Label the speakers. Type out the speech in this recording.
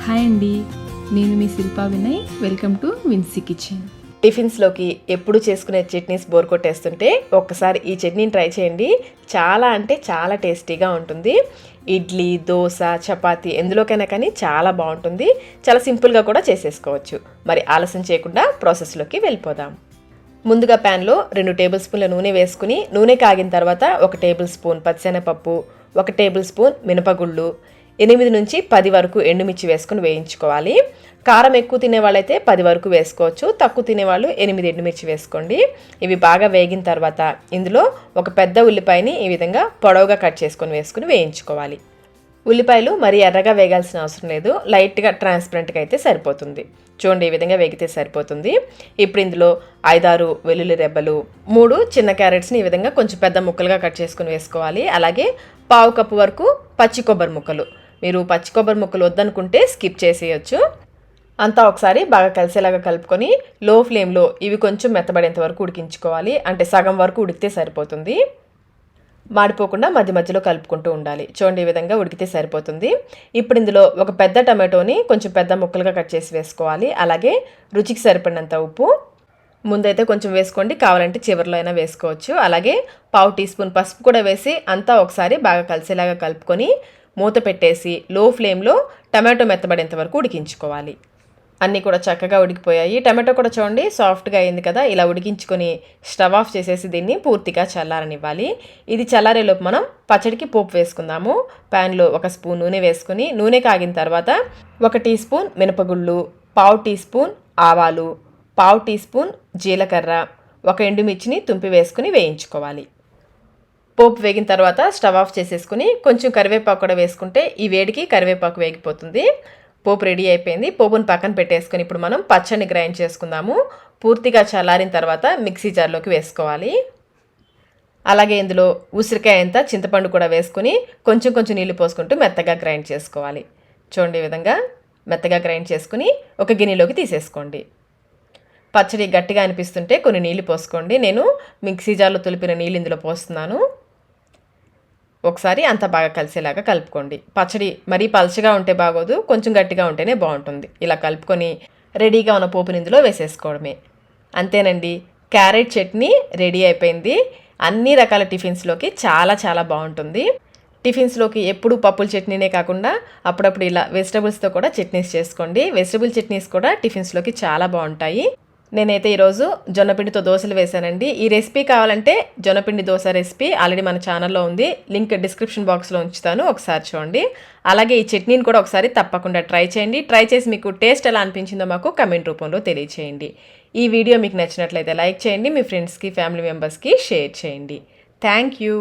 Speaker 1: Hi అండి, నేను మీ Shilpa Vinay. Welcome to Vincy kitchen.
Speaker 2: టిఫిన్స్లోకి ఎప్పుడు చేసుకునే చట్నీస్ బోర్ కొట్టేస్తుంటే ఒక్కసారి ఈ చట్నీని ట్రై చేయండి. చాలా అంటే చాలా టేస్టీగా ఉంటుంది. ఇడ్లీ, దోశ, చపాతీ ఎందులోకైనా కానీ చాలా బాగుంటుంది. చాలా సింపుల్గా కూడా చేసేసుకోవచ్చు. మరి ఆలస్యం చేయకుండా ప్రాసెస్లోకి వెళ్ళిపోదాం. ముందుగా ప్యాన్లో 2 టేబుల్ స్పూన్ల నూనె వేసుకుని నూనె కాగిన తర్వాత 1 టేబుల్ స్పూన్ పచ్చిశనగపప్పు, 1 టేబుల్ స్పూన్ మినపగుళ్ళు, 8 నుంచి 10 వరకు ఎండుమిర్చి వేసుకుని వేయించుకోవాలి. కారం ఎక్కువ తినేవాళ్ళైతే 10 వరకు వేసుకోవచ్చు, తక్కువ తినేవాళ్ళు 8 ఎండుమిర్చి వేసుకోండి. ఇవి బాగా వేగిన తర్వాత ఇందులో ఒక పెద్ద ఉల్లిపాయని ఈ విధంగా పొడవుగా కట్ చేసుకొని వేసుకుని వేయించుకోవాలి. ఉల్లిపాయలు మరీ ఎర్రగా వేగాల్సిన అవసరం లేదు, లైట్గా ట్రాన్స్పరెంట్గా అయితే సరిపోతుంది. చూడండి, ఈ విధంగా వేగితే సరిపోతుంది. ఇప్పుడు ఇందులో 5-6 వెల్లుల్లి రెబ్బలు, 3 చిన్న క్యారెట్స్ని ఈ విధంగా కొంచెం పెద్ద ముక్కలుగా కట్ చేసుకుని వేసుకోవాలి. అలాగే 1/2 కప్పు వరకు పచ్చి కొబ్బరి ముక్కలు. మీరు పచ్చి కొబ్బరి ముక్కలు వద్దనుకుంటే స్కిప్ చేసేయచ్చు. అంతా ఒకసారి బాగా కలిసేలాగా కలుపుకొని లో ఫ్లేమ్లో ఇవి కొంచెం మెత్తబడేంత వరకు ఉడికించుకోవాలి. అంటే సగం వరకు ఉడికితే సరిపోతుంది. మాడిపోకుండా మధ్య మధ్యలో కలుపుకుంటూ ఉండాలి. చూడండి, ఈ విధంగా ఉడికితే సరిపోతుంది. ఇప్పుడు ఇందులో ఒక పెద్ద టమాటోని కొంచెం పెద్ద ముక్కలుగా కట్ చేసి వేసుకోవాలి. అలాగే రుచికి సరిపడినంత ఉప్పు ముందైతే కొంచెం వేసుకోండి, కావాలంటే చివరిలో అయినా వేసుకోవచ్చు. అలాగే 1/2 టీ స్పూన్ పసుపు కూడా వేసి అంతా ఒకసారి బాగా కలిసేలాగా కలుపుకొని మూత పెట్టేసి లో ఫ్లేమ్లో టమాటో మెత్తబడేంత వరకు ఉడికించుకోవాలి. అన్నీ కూడా చక్కగా ఉడికిపోయాయి. టమాటో కూడా చూడండి సాఫ్ట్గా అయింది కదా. ఇలా ఉడికించుకొని స్టవ్ ఆఫ్ చేసేసి దీన్ని పూర్తిగా చల్లారనివ్వాలి. ఇది చల్లారేలోపు మనం పచ్చడికి పోపు వేసుకుందాము. ప్యాన్లో 1 స్పూన్ నూనె వేసుకుని నూనె కాగిన తర్వాత 1 టీ స్పూన్ మినపగుళ్ళు, 1/2 టీ స్పూన్ ఆవాలు, 1/2 టీ స్పూన్ జీలకర్ర, 1 ఎండుమిర్చిని తుంపి వేసుకుని వేయించుకోవాలి. పోపు వేగిన తర్వాత స్టవ్ ఆఫ్ చేసేసుకుని కొంచెం కరివేపాకు కూడా వేసుకుంటే ఈ వేడికి కరివేపాకు వేగిపోతుంది. పోపు రెడీ అయిపోయింది. పోపును పక్కన పెట్టేసుకుని ఇప్పుడు మనం పచ్చడిని గ్రైండ్ చేసుకుందాము. పూర్తిగా చల్లారిన తర్వాత మిక్సీ జార్లోకి వేసుకోవాలి. అలాగే ఇందులో ఉసిరికాయ అంతా చింతపండు కూడా వేసుకుని కొంచెం కొంచెం నీళ్లు పోసుకుంటూ మెత్తగా గ్రైండ్ చేసుకోవాలి. చూడండి, ఈ విధంగా మెత్తగా గ్రైండ్ చేసుకుని ఒక గిన్నెలోకి తీసేసుకోండి. పచ్చడి గట్టిగా అనిపిస్తుంటే కొన్ని నీళ్లు పోసుకోండి. నేను మిక్సీ జార్లో తులిపిన నీళ్ళు ఇందులో పోస్తున్నాను. ఒకసారి అంతా బాగా కలిసేలాగా కలుపుకోండి. పచ్చడి మరీ పలచగా ఉంటే బాగోదు, కొంచెం గట్టిగా ఉంటేనే బాగుంటుంది. ఇలా కలుపుకొని రెడీగా ఉన్న పోపుని ఇందులో వేసేసుకోవడమే. అంతేనండి, క్యారెట్ చట్నీ రెడీ అయిపోయింది. అన్ని రకాల టిఫిన్స్లోకి చాలా చాలా బాగుంటుంది. టిఫిన్స్లోకి ఎప్పుడు పప్పుల చట్నీనే కాకుండా అప్పుడప్పుడు ఇలా వెజిటబుల్స్తో కూడా చట్నీస్ చేసుకోండి. వెజిటబుల్ చట్నీస్ కూడా టిఫిన్స్లోకి చాలా బాగుంటాయి. నేనైతే ఈరోజు జొన్నపిండితో దోశలు వేశానండి. ఈ రెసిపీ కావాలంటే జొన్నపిండి దోశ రెసిపీ ఆల్రెడీ మన ఛానల్లో ఉంది, లింక్ డిస్క్రిప్షన్ బాక్స్లో ఉంచుతాను, ఒకసారి చూడండి. అలాగే ఈ చట్నీని కూడా ఒకసారి తప్పకుండా ట్రై చేయండి. ట్రై చేసి మీకు టేస్ట్ ఎలా అనిపించిందో మాకు కమెంట్ రూపంలో తెలియచేయండి. ఈ వీడియో మీకు నచ్చినట్లయితే లైక్ చేయండి, మీ ఫ్రెండ్స్కి ఫ్యామిలీ మెంబర్స్కి షేర్ చేయండి. Thank you.